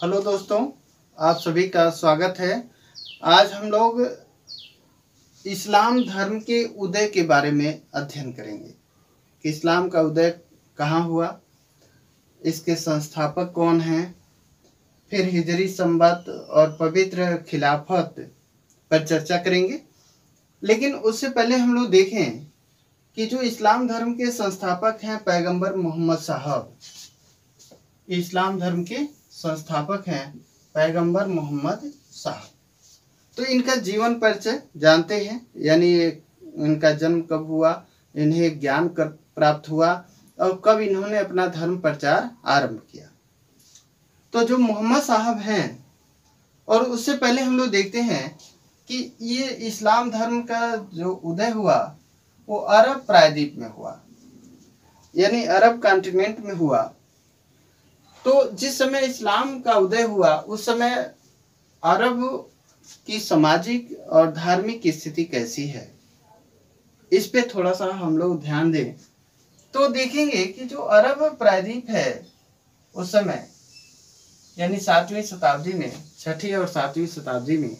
Hello दोस्तों, आप सभी का स्वागत है। आज हम लोग इस्लाम धर्म के उदय के बारे में अध्ययन करेंगे कि इस्लाम का उदय कहाँ हुआ, इसके संस्थापक कौन हैं, फिर हिजरी संवत और पवित्र खिलाफत पर चर्चा करेंगे। लेकिन उससे पहले हम लोग देखें कि जो इस्लाम धर्म के संस्थापक हैं पैगंबर मोहम्मद साहब, इस्लाम धर्म के संस्थापक हैं पैगंबर मोहम्मद साहब। तो इनका जीवन परिचय जानते हैं, यानी इनका जन्म कब हुआ, इन्हें ज्ञान कब प्राप्त हुआ और कब इन्होंने अपना धर्म प्रचार आरंभ किया। तो जो मोहम्मद साहब हैं, और उससे पहले हम लोग देखते हैं कि ये इस्लाम धर्म का जो उदय हुआ वो अरब प्रायद्वीप में हुआ, यानी अरब कॉन्टिनेंट में हुआ। तो जिस समय इस्लाम का उदय हुआ उस समय अरब की सामाजिक और धार्मिक स्थिति कैसी है, इस पे थोड़ा सा हम लोग ध्यान दें तो देखेंगे कि जो अरब प्रायद्वीप है उस समय, यानी 7वीं शताब्दी में, 6ठी और 7वीं शताब्दी में,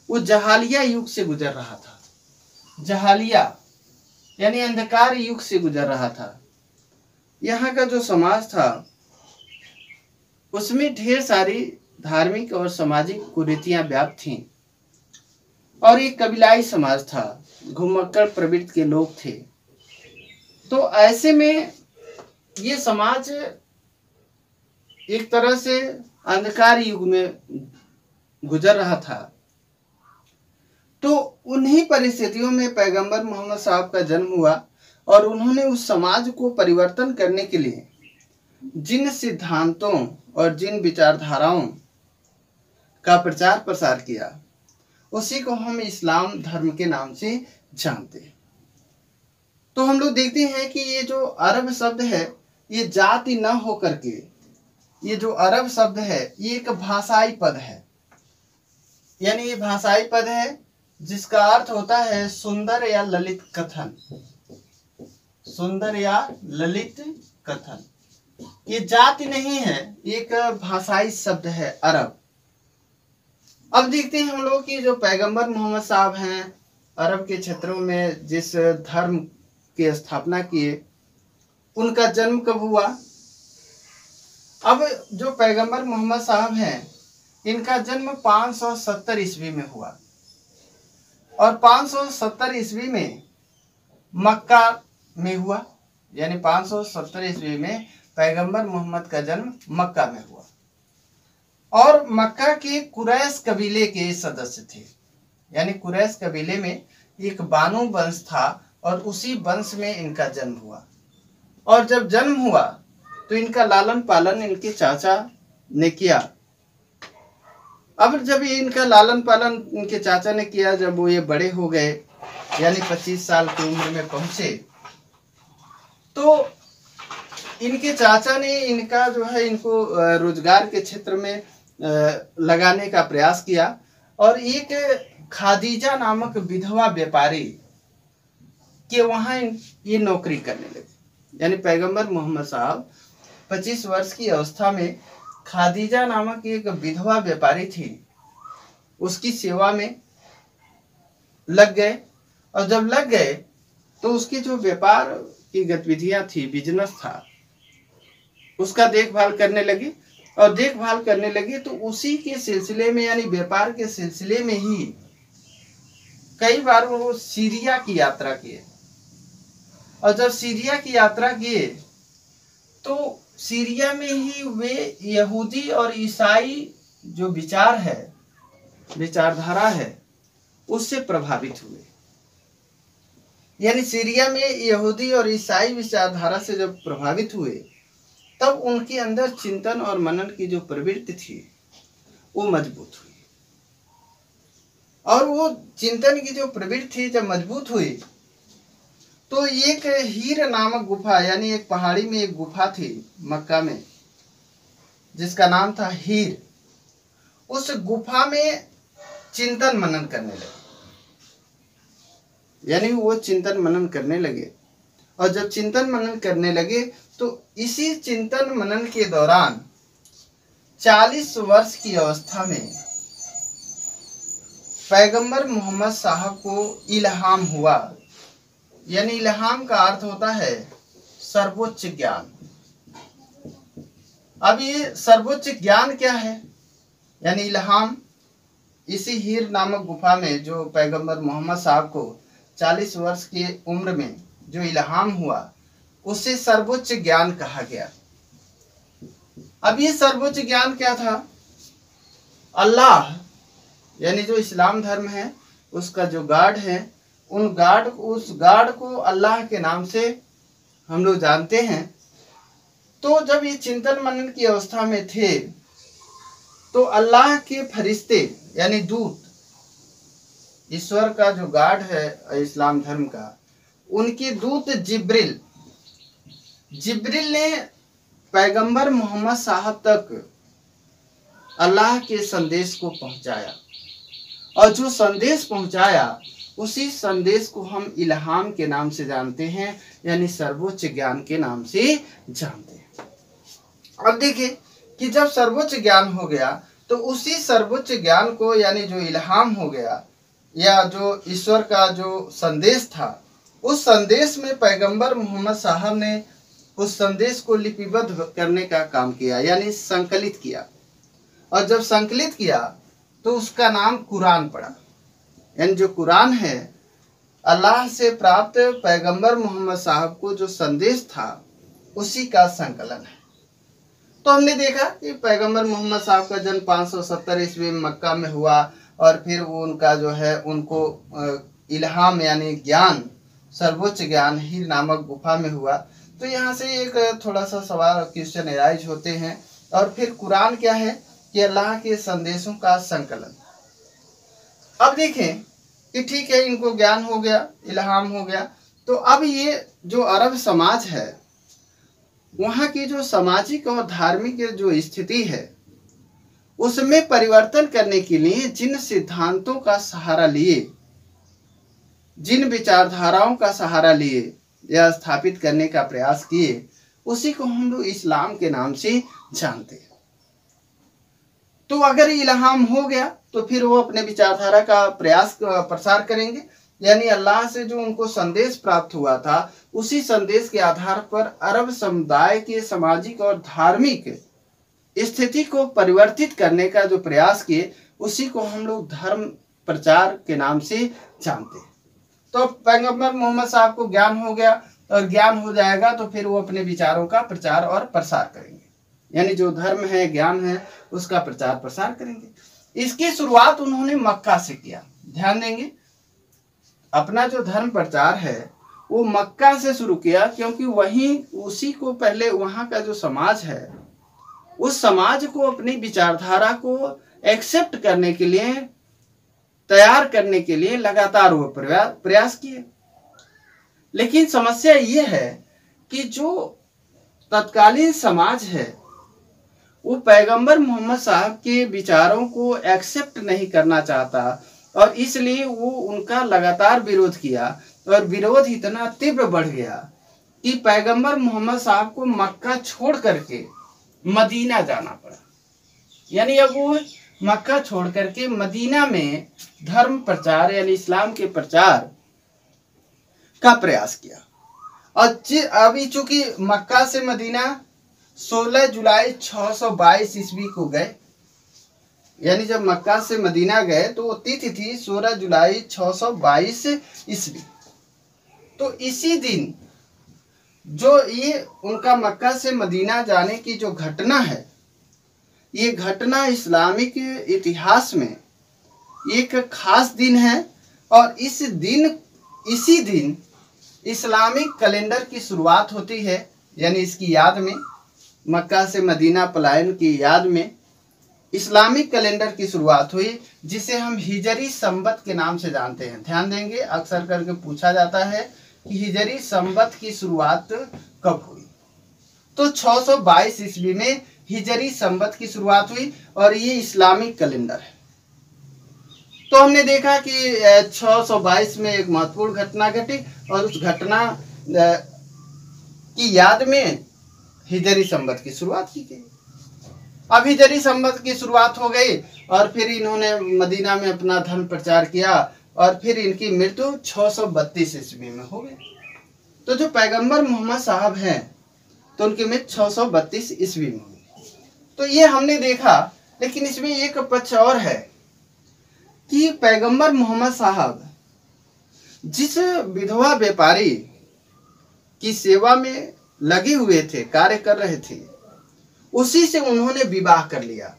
वो जहालिया युग से गुजर रहा था। जहालिया यानी अंधकार युग से गुजर रहा था। यहाँ का जो समाज था उसमें ढेर सारी धार्मिक और सामाजिक कुरीतियां व्याप्त थीं और एक कबीलाई समाज था, घुमक्कड़ प्रवृत्ति के लोग थे। तो ऐसे में ये समाज एक तरह से अंधकार युग में गुजर रहा था। तो उन्हीं परिस्थितियों में पैगंबर मोहम्मद साहब का जन्म हुआ और उन्होंने उस समाज को परिवर्तन करने के लिए जिन सिद्धांतों और जिन विचारधाराओं का प्रचार प्रसार किया उसी को हम इस्लाम धर्म के नाम से जानते हैं। तो हम लोग देखते हैं कि ये जो अरब शब्द है ये जाति न होकर के, ये जो अरब शब्द है ये एक भाषाई पद है, यानी ये भाषाई पद है जिसका अर्थ होता है सुंदर या ललित कथन। सुंदर या ललित कथन, ये जाति नहीं है, एक भाषाई शब्द है अरब। अब देखते हैं हम लोग कि जो पैगंबर मोहम्मद साहब हैं अरब के क्षेत्रों में जिस धर्म की स्थापना किए, उनका जन्म कब हुआ। अब जो पैगंबर मोहम्मद साहब हैं इनका जन्म 570 ईस्वी में हुआ और 570 ईस्वी में मक्का में हुआ, यानी 570 ईस्वी में पैगंबर मोहम्मद का जन्म मक्का में हुआ। और मक्का के कुरैश कबीले के सदस्य थे, यानी कुरैश कबीले में एक बानु वंश था और उसी वंश में इनका जन्म हुआ। और जब जन्म हुआ तो इनका लालन पालन इनके चाचा ने किया। अब जब ये इनका लालन पालन इनके चाचा ने किया, जब वो ये बड़े हो गए यानी 25 साल की उम्र में पहुंचे, तो इनके चाचा ने इनका जो है इनको रोजगार के क्षेत्र में लगाने का प्रयास किया और एक खादीजा नामक विधवा व्यापारी के वहां ये नौकरी करने लगे। यानी पैगंबर मोहम्मद साहब 25 वर्ष की अवस्था में खादीजा नामक एक विधवा व्यापारी थी, उसकी सेवा में लग गए। और जब लग गए तो उसकी जो व्यापार की गतिविधियां थी, बिजनेस था, उसका देखभाल करने लगी। और देखभाल करने लगी तो उसी के सिलसिले में, यानी व्यापार के सिलसिले में ही कई बार वो सीरिया की यात्रा किए। और जब सीरिया की यात्रा किए तो सीरिया में ही वे यहूदी और ईसाई जो विचार है, विचारधारा है, उससे प्रभावित हुए। यानी सीरिया में यहूदी और ईसाई विचारधारा से जब प्रभावित हुए तब उनके अंदर चिंतन और मनन की जो प्रवृत्ति थी वो मजबूत हुई। और वो चिंतन की जो प्रवृत्ति थी जब मजबूत हुई तो एक हीर नामक गुफा, यानी एक पहाड़ी में एक गुफा थी मक्का में जिसका नाम था हीर, उस गुफा में चिंतन मनन करने लगे। यानी वो चिंतन मनन करने लगे। और जब चिंतन मनन करने लगे तो इसी चिंतन मनन के दौरान 40 वर्ष की अवस्था में पैगंबर मोहम्मद साहब को इल्हाम हुआ। यानी इल्हाम का अर्थ होता है सर्वोच्च ज्ञान। अब ये सर्वोच्च ज्ञान क्या है? यानी इल्हाम, इसी हीर नामक गुफा में जो पैगंबर मोहम्मद साहब को 40 वर्ष की उम्र में जो इल्हाम हुआ, उसे सर्वोच्च ज्ञान कहा गया। अब ये सर्वोच्च ज्ञान क्या था? अल्लाह, यानी जो इस्लाम धर्म है उसका जो गार्ड है, उस गार्ड को अल्लाह के नाम से हम लोग जानते हैं। तो जब ये चिंतन मनन की अवस्था में थे तो अल्लाह के फरिश्ते यानी दूत, ईश्वर का जो गार्ड है इस्लाम धर्म का, उनके दूत जिब्रिल ने पैगंबर मोहम्मद साहब तक अल्लाह के संदेश को पहुंचाया। और जो संदेश पहुंचाया उसी संदेश को हम इल्हाम के नाम से जानते हैं, यानी सर्वोच्च ज्ञान के नाम से जानते हैं। अब देखिए कि जब सर्वोच्च ज्ञान हो गया तो उसी सर्वोच्च ज्ञान को, यानी जो इल्हाम हो गया या जो ईश्वर का जो संदेश था, उस संदेश में पैगंबर मोहम्मद साहब ने उस संदेश को लिपिबद्ध करने का काम किया, यानी संकलित किया। और जब संकलित किया तो उसका नाम कुरान पड़ा। यानी जो कुरान है, अल्लाह से प्राप्त पैगंबर मोहम्मद साहब को जो संदेश था उसी का संकलन है। तो हमने देखा कि पैगंबर मोहम्मद साहब का जन्म 570 ईस्वी में मक्का में हुआ और फिर वो उनका जो है उनको इल्हाम यानी ज्ञान, सर्वोच्च ज्ञान हीर नामक गुफा में हुआ। तो यहाँ से एक थोड़ा सा सवाल क्वेश्चन एराइज होते हैं। और फिर कुरान क्या है कि अल्लाह के संदेशों का संकलन। अब देखें कि ठीक है, इनको ज्ञान हो गया, इल्हाम हो गया, तो अब ये जो अरब समाज है वहाँ की जो सामाजिक और धार्मिक जो स्थिति है उसमें परिवर्तन करने के लिए जिन सिद्धांतों का सहारा लिए, जिन विचारधाराओं का सहारा लिए या स्थापित करने का प्रयास किए, उसी को हम लोग इस्लाम के नाम से जानते हैं। तो अगर इल्हाम हो गया तो फिर वो अपने विचारधारा का प्रसार करेंगे। यानी अल्लाह से जो उनको संदेश प्राप्त हुआ था उसी संदेश के आधार पर अरब समुदाय के सामाजिक और धार्मिक स्थिति को परिवर्तित करने का जो प्रयास किए, उसी को हम लोग धर्म प्रचार के नाम से जानते हैं। तो पैगंबर मोहम्मद साहब को ज्ञान हो गया और ज्ञान हो जाएगा तो फिर वो अपने विचारों का प्रचार और प्रसार करेंगे, यानी जो धर्म है, ज्ञान है, उसका प्रचार प्रसार करेंगे। इसकी शुरुआत उन्होंने मक्का से किया। ध्यान देंगे, अपना जो धर्म प्रचार है वो मक्का से शुरू किया, क्योंकि वहीं उसी को पहले वहाँ का जो समाज है उस समाज को अपनी विचारधारा को एक्सेप्ट करने के लिए, तैयार करने के लिए लगातार वो प्रयास किए। लेकिन समस्या ये है कि जो तत्कालीन समाज है वो पैगंबर मोहम्मद साहब के विचारों को एक्सेप्ट नहीं करना चाहता और इसलिए वो उनका लगातार विरोध किया और विरोध इतना तीव्र बढ़ गया कि पैगंबर मोहम्मद साहब को मक्का छोड़ करके मदीना जाना पड़ा। यानी अब वो मक्का छोड़ करके मदीना में धर्म प्रचार यानी इस्लाम के प्रचार का प्रयास किया। और अभी चूंकि मक्का से मदीना 16 जुलाई 622 ईस्वी को गए, यानी जब मक्का से मदीना गए तो वो तिथि थी 16 जुलाई 622 ईस्वी। तो इसी दिन जो ये उनका मक्का से मदीना जाने की जो घटना है, ये घटना इस्लामिक इतिहास में एक खास दिन है। और इसी दिन इस्लामिक कैलेंडर की शुरुआत होती है, यानी इसकी याद में, मक्का से मदीना पलायन की याद में इस्लामिक कैलेंडर की शुरुआत हुई, जिसे हम हिजरी संवत के नाम से जानते हैं। ध्यान देंगे, अक्सर करके पूछा जाता है कि हिजरी संवत की शुरुआत कब हुई। तो 622 ईस्वी में हिजरी संवत की शुरुआत हुई और ये इस्लामिक कैलेंडर है। तो हमने देखा कि 622 में एक महत्वपूर्ण घटना घटी और उस घटना की याद में हिजरी संवत की शुरुआत की गई। हिजरी संवत की शुरुआत हो गई और फिर इन्होंने मदीना में अपना धर्म प्रचार किया और फिर इनकी मृत्यु 632 ईस्वी में हो गई। तो जो पैगंबर मोहम्मद साहब हैं तो उनकी मृत्यु 632 ईस्वी में हुई। तो ये हमने देखा, लेकिन इसमें एक पक्ष और है कि पैगंबर मोहम्मद साहब जिस विधवा व्यापारी की सेवा में लगे हुए थे, कार्य कर रहे थे, उसी से उन्होंने विवाह कर लिया।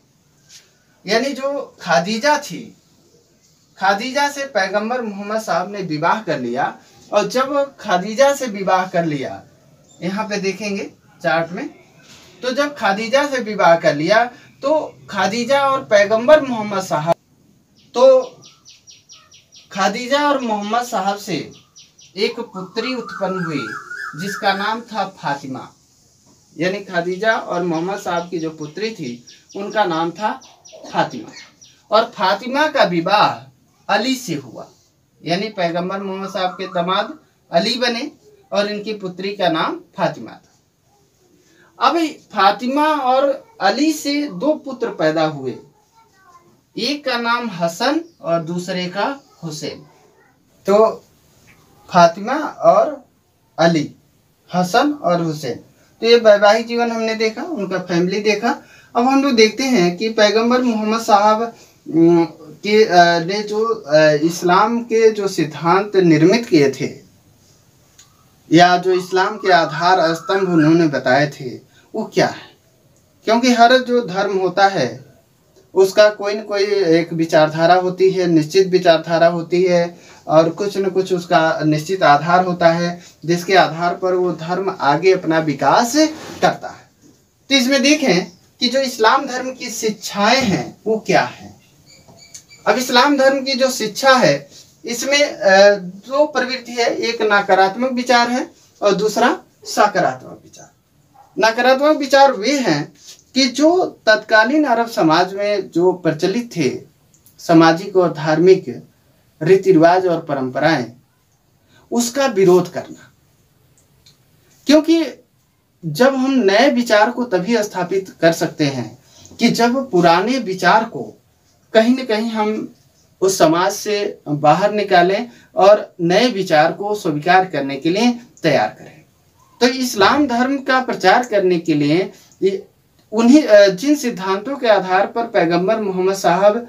यानी जो खादीजा थी, खादीजा से पैगंबर मोहम्मद साहब ने विवाह कर लिया। और जब खादीजा से विवाह कर लिया, यहाँ पे देखेंगे चार्ट में, तो जब खादीजा से विवाह कर लिया तो खादीजा और पैगंबर मोहम्मद साहब, तो खादीजा और मोहम्मद साहब से एक पुत्री उत्पन्न हुई जिसका नाम था फातिमा। यानी खादीजा और मोहम्मद साहब की जो पुत्री थी उनका नाम था फातिमा। और फातिमा का विवाह अली से हुआ। यानी पैगंबर मोहम्मद साहब के दामाद अली बने और इनकी पुत्री का नाम फातिमा था। अब फातिमा और अली से 2 पुत्र पैदा हुए, एक का नाम हसन और दूसरे का हुसैन। तो फातिमा और अली, हसन और हुसैन, तो ये वैवाहिक जीवन हमने देखा, उनका फैमिली देखा। अब हम लोग देखते हैं कि पैगंबर मोहम्मद साहब के ने जो इस्लाम के जो सिद्धांत निर्मित किए थे या जो इस्लाम के आधार स्तंभ उन्होंने बताए थे वो क्या है। क्योंकि हर जो धर्म होता है उसका कोई न कोई एक विचारधारा होती है, निश्चित विचारधारा होती है और कुछ न कुछ उसका निश्चित आधार होता है जिसके आधार पर वो धर्म आगे अपना विकास करता है। तो इसमें देखें कि जो इस्लाम धर्म की शिक्षाएं हैं वो क्या है। अब इस्लाम धर्म की जो शिक्षा है इसमें 2 प्रवृत्ति है, एक नकारात्मक विचार है और दूसरा सकारात्मक विचार। नकारात्मक विचार वे हैं कि जो तत्कालीन अरब समाज में जो प्रचलित थे सामाजिक और धार्मिक रीति रिवाज और परंपराएं, उसका विरोध करना। क्योंकि जब हम नए विचार को तभी स्थापित कर सकते हैं कि जब पुराने विचार को कहीं न कहीं हम उस समाज से बाहर निकालें और नए विचार को स्वीकार करने के लिए तैयार करें। तो इस्लाम धर्म का प्रचार करने के लिए उन्हीं जिन सिद्धांतों के आधार पर पैगंबर मोहम्मद साहब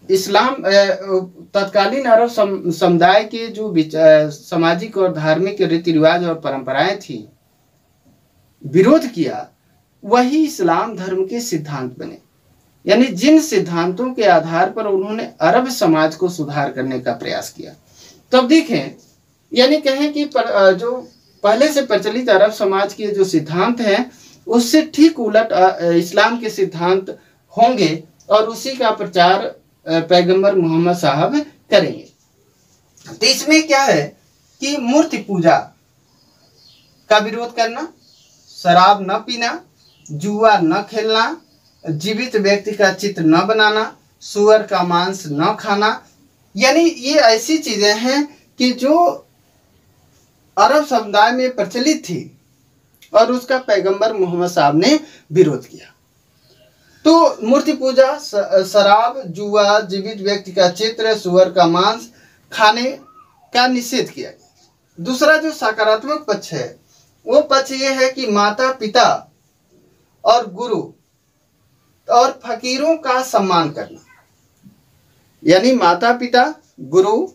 इस्लाम तत्कालीन अरब समुदाय के जो सामाजिक और धार्मिक रीति रिवाज और परंपराएं थी विरोध किया, वही इस्लाम धर्म के सिद्धांत बने। यानी जिन सिद्धांतों के आधार पर उन्होंने अरब समाज को सुधार करने का प्रयास किया। तो अब देखें, यानी कहें कि जो पहले से प्रचलित अरब समाज के जो सिद्धांत हैं उससे ठीक उलट इस्लाम के सिद्धांत होंगे और उसी का प्रचार पैगंबर मोहम्मद साहब करेंगे। तो इसमें क्या है कि मूर्ति पूजा का विरोध करना, शराब न पीना, जुआ न खेलना, जीवित व्यक्ति का चित्र न बनाना, सुअर का मांस न खाना। यानी ये ऐसी चीजें हैं कि जो अरब समुदाय में प्रचलित थी और उसका पैगंबर मोहम्मद साहब ने विरोध किया। तो मूर्ति पूजा, शराब, जुआ, जीवित व्यक्ति का चित्र, सुअर का मांस खाने का निषेध किया गया। दूसरा जो सकारात्मक पक्ष है वो पक्ष ये है कि माता पिता और गुरु और फकीरों का सम्मान करना। यानी माता पिता, गुरु,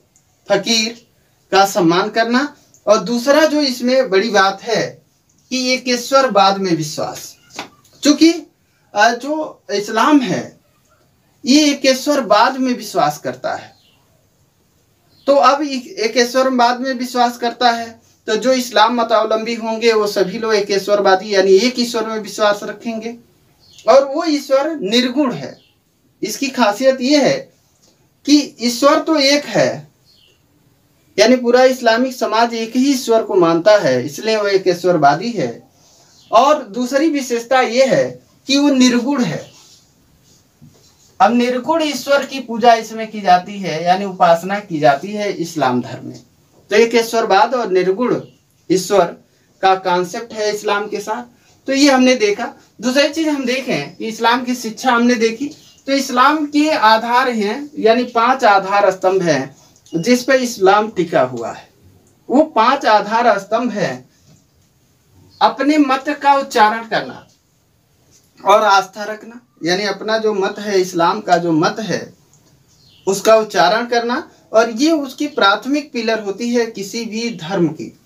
फकीर का सम्मान करना। और दूसरा जो इसमें बड़ी बात है कि एकेश्वरवाद में विश्वास। चूंकि जो इस्लाम है ये एकेश्वरवाद में विश्वास करता है, तो अब एकेश्वरवाद में विश्वास करता है तो जो इस्लाम मतावलंबी होंगे वो सभी लोग एकेश्वरवादी यानी एक ईश्वर में विश्वास रखेंगे। और वो ईश्वर निर्गुण है। इसकी खासियत ये है कि ईश्वर तो एक है, यानी पूरा इस्लामिक समाज एक ही ईश्वर को मानता है, इसलिए वो एक ईश्वरवादी है। और दूसरी विशेषता ये है कि वो निर्गुण है। अब निर्गुण ईश्वर की पूजा इसमें की जाती है, यानी उपासना की जाती है इस्लाम धर्म में। तो एक ईश्वरवाद और निर्गुण ईश्वर का कॉन्सेप्ट है इस्लाम के साथ। तो ये हमने देखा। दूसरी चीज हम देखें कि इस्लाम की शिक्षा हमने देखी, तो इस्लाम के आधार हैं, यानी 5 आधार स्तंभ हैं जिस पर इस्लाम टिका हुआ है। वो 5 आधार स्तंभ है अपने मत का उच्चारण करना और आस्था रखना, यानी अपना जो मत है, इस्लाम का जो मत है उसका उच्चारण करना, और ये उसकी प्राथमिक पिलर होती है किसी भी धर्म की,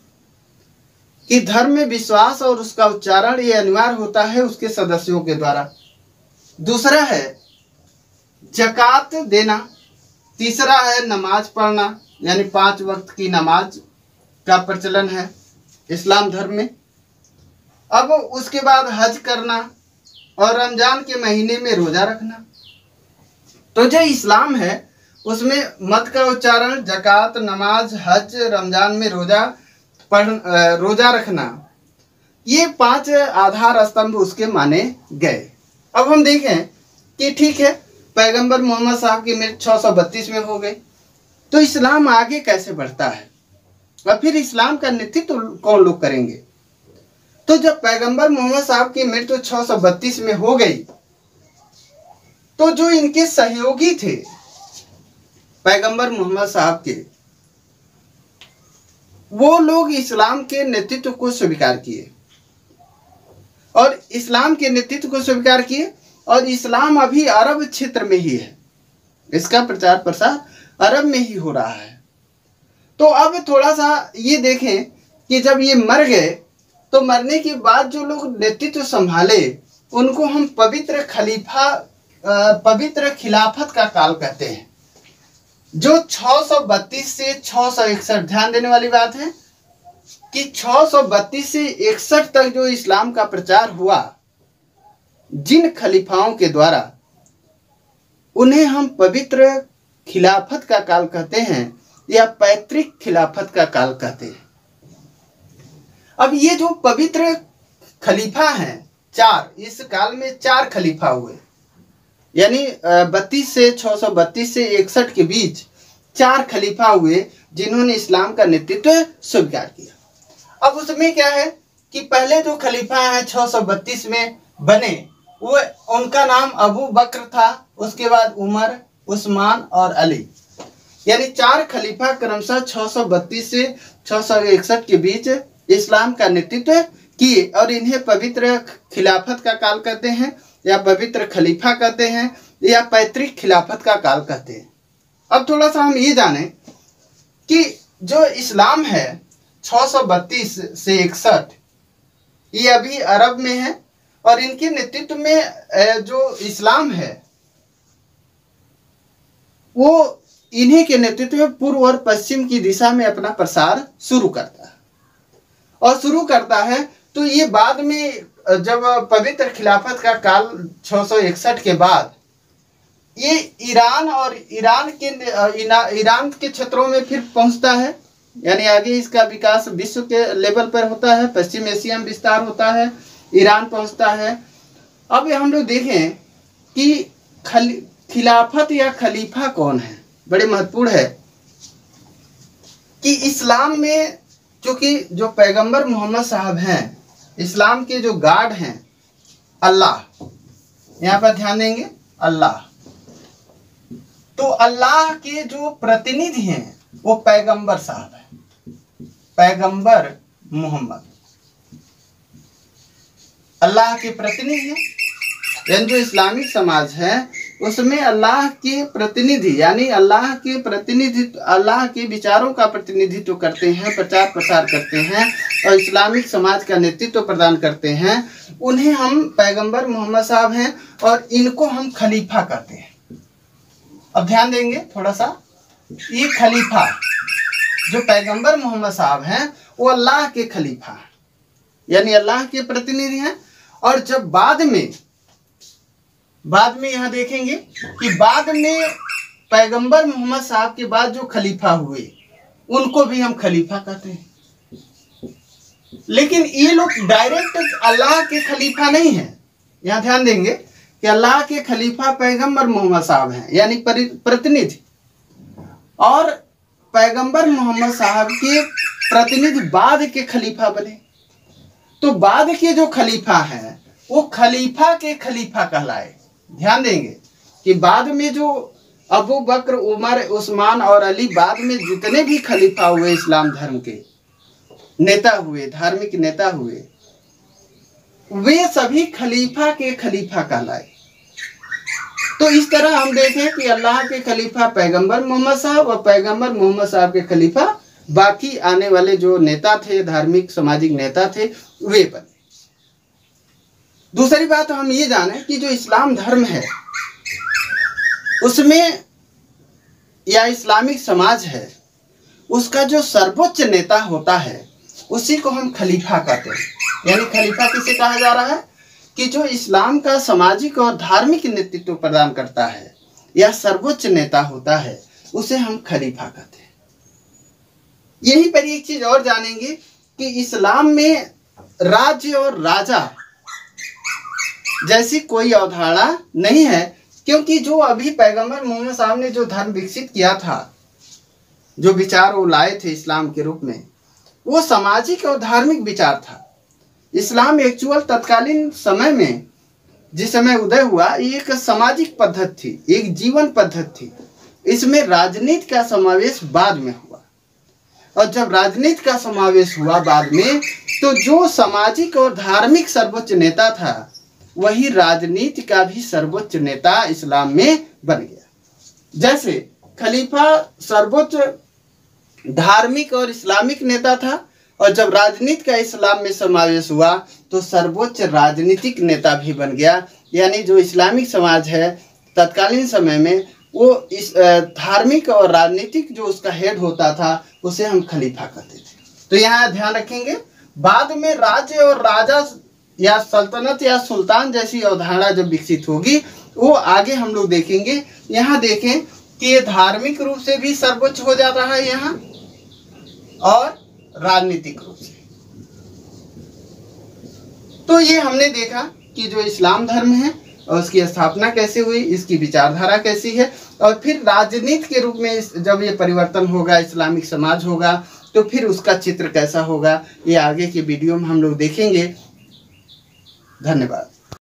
कि धर्म में विश्वास और उसका उच्चारण ये अनिवार्य होता है उसके सदस्यों के द्वारा। दूसरा है ज़कात देना। तीसरा है नमाज पढ़ना, यानी 5 वक्त की नमाज का प्रचलन है इस्लाम धर्म में। अब उसके बाद हज करना और रमजान के महीने में रोजा रखना। तो जो इस्लाम है उसमें मत का उच्चारण, ज़कात, नमाज, हज, रमजान में रोजा रखना, ये 5 आधार स्तंभ उसके माने गए। अब हम देखें कि ठीक है, पैगंबर मोहम्मद साहब की मृत्यु 632 में हो गई, तो इस्लाम आगे कैसे बढ़ता है और फिर इस्लाम का नेतृत्व कौन लोग करेंगे। तो जब पैगंबर मोहम्मद साहब की मृत्यु 632 में हो गई, तो जो इनके सहयोगी थे पैगंबर मोहम्मद साहब के, वो लोग इस्लाम के नेतृत्व को स्वीकार किए और इस्लाम के नेतृत्व को स्वीकार किए, और इस्लाम अभी अरब क्षेत्र में ही है, इसका प्रचार प्रसार अरब में ही हो रहा है। तो अब थोड़ा सा ये देखें कि जब ये मर गए, तो मरने के बाद जो लोग नेतृत्व संभाले उनको हम पवित्र खिलाफत का काल कहते हैं, जो 632 से 661, ध्यान देने वाली बात है कि 632 से 61 तक जो इस्लाम का प्रचार हुआ, जिन खलीफाओं के द्वारा, उन्हें हम पवित्र खिलाफत का काल कहते हैं या पैतृक खिलाफत का काल कहते हैं। अब ये जो पवित्र खलीफा हैं 4, इस काल में 4 खलीफा हुए, यानी 32 से 632 से 61 के बीच 4 खलीफा हुए जिन्होंने इस्लाम का नेतृत्व स्वीकार किया। अब उसमें क्या है कि पहले जो खलीफा हैं 632 में बने, वो उनका नाम अबू बकर था, उसके बाद उमर, उस्मान और अली, यानी 4 खलीफा क्रमशः 632 से 661 के बीच इस्लाम का नेतृत्व किए, और इन्हें पवित्र खिलाफत का काल कहते हैं या पवित्र खलीफा कहते हैं या पैतृक खिलाफत का काल कहते हैं। अब थोड़ा सा हम ये जानें कि जो इस्लाम है 632 से 61, ये अभी अरब में है, और इनके नेतृत्व में जो इस्लाम है वो इन्हीं के नेतृत्व में पूर्व और पश्चिम की दिशा में अपना प्रसार शुरू करता है, और शुरू करता है। तो ये बाद में जब पवित्र खिलाफत का काल 661 के बाद ये ईरान के क्षेत्रों में फिर पहुंचता है, यानी आगे इसका विकास विश्व के लेवल पर होता है, पश्चिम एशिया में विस्तार होता है, ईरान पहुंचता है। अब हम लोग देखें कि खिलाफत या खलीफा कौन है, बड़े महत्वपूर्ण है कि इस्लाम में क्योंकि जो पैगंबर मोहम्मद साहब हैं, इस्लाम के जो गार्ड हैं अल्लाह, यहाँ पर ध्यान देंगे अल्लाह, तो अल्लाह के जो प्रतिनिधि हैं वो पैगंबर साहब हैं, पैगंबर मोहम्मद अल्लाह के प्रतिनिधि हैं। यानी जो इस्लामिक समाज है उसमें अल्लाह के प्रतिनिधि, यानी अल्लाह के प्रतिनिधित्व, अल्लाह के विचारों का प्रतिनिधित्व करते हैं, प्रचार प्रसार करते हैं और इस्लामिक समाज का नेतृत्व प्रदान करते हैं, उन्हें हम पैगंबर मोहम्मद साहब हैं और इनको हम खलीफा कहते हैं। अब ध्यान देंगे थोड़ा सा, ये खलीफा जो पैगंबर मोहम्मद साहब हैं वो अल्लाह के खलीफा यानी अल्लाह के प्रतिनिधि हैं। और जब बाद में यहाँ देखेंगे कि बाद में पैगंबर मोहम्मद साहब के बाद जो खलीफा हुए उनको भी हम खलीफा कहते हैं, लेकिन ये लोग डायरेक्ट अल्लाह के खलीफा नहीं हैं। यहाँ ध्यान देंगे कि अल्लाह के खलीफा पैगंबर मोहम्मद साहब हैं यानी प्रतिनिधि, और पैगंबर मोहम्मद साहब के प्रतिनिधि बाद के खलीफा बने। तो बाद के जो खलीफा हैं वो खलीफा के खलीफा कहलाए। ध्यान देंगे कि बाद में जो अबू बकर, उमर, उस्मान और अली, बाद में जितने भी खलीफा हुए इस्लाम धर्म के नेता हुए, धार्मिक नेता हुए, वे सभी खलीफा के खलीफा कहलाए। तो इस तरह हम देखें कि अल्लाह के खलीफा पैगंबर मोहम्मद साहब और पैगंबर मोहम्मद साहब के खलीफा बाकी आने वाले जो नेता थे, धार्मिक सामाजिक नेता थे, वे बने। दूसरी बात हम ये जाने कि जो इस्लाम धर्म है उसमें या इस्लामिक समाज है, उसका जो सर्वोच्च नेता होता है उसी को हम खलीफा कहते हैं। यानी खलीफा किसे कहा जा रहा है कि जो इस्लाम का सामाजिक और धार्मिक नेतृत्व प्रदान करता है या सर्वोच्च नेता होता है, उसे हम खलीफा कहते हैं। यहीं पर एक चीज और जानेंगे कि इस्लाम में राज्य और राजा जैसी कोई अवधारणा नहीं है, क्योंकि जो अभी पैगंबर मोहम्मद साहब ने जो धर्म विकसित किया था, जो विचार वो लाए थे इस्लाम के रूप में, वो सामाजिक और धार्मिक विचार था। इस्लाम एक्चुअल तत्कालीन समय में जिस समय उदय हुआ, ये एक सामाजिक पद्धति थी, एक जीवन पद्धति थी। इसमें राजनीति का समावेश बाद में हुआ, और जब राजनीति का समावेश हुआ बाद में, तो जो सामाजिक और धार्मिक सर्वोच्च नेता था वही राजनीति का भी सर्वोच्च नेता इस्लाम में बन गया। जैसे खलीफा सर्वोच्च धार्मिक और इस्लामिक नेता था, और जब राजनीति का इस्लाम में समावेश हुआ तो सर्वोच्च राजनीतिक नेता भी बन गया। यानी जो इस्लामिक समाज है तत्कालीन समय में, वो इस धार्मिक और राजनीतिक जो उसका हेड होता था उसे हम खलीफा कहते थे। तो यहाँ ध्यान रखेंगे, बाद में राज्य और राजा या सल्तनत या सुल्तान जैसी अवधारणा जब विकसित होगी वो आगे हम लोग देखेंगे। यहाँ देखें कि ये धार्मिक रूप से भी सर्वोच्च हो जाता है यहाँ, और राजनीतिक रूप से। तो ये हमने देखा कि जो इस्लाम धर्म है और उसकी स्थापना कैसे हुई, इसकी विचारधारा कैसी है, और फिर राजनीति के रूप में जब ये परिवर्तन होगा, इस्लामिक समाज होगा, तो फिर उसका चित्र कैसा होगा, ये आगे के वीडियो में हम लोग देखेंगे। धन्यवाद।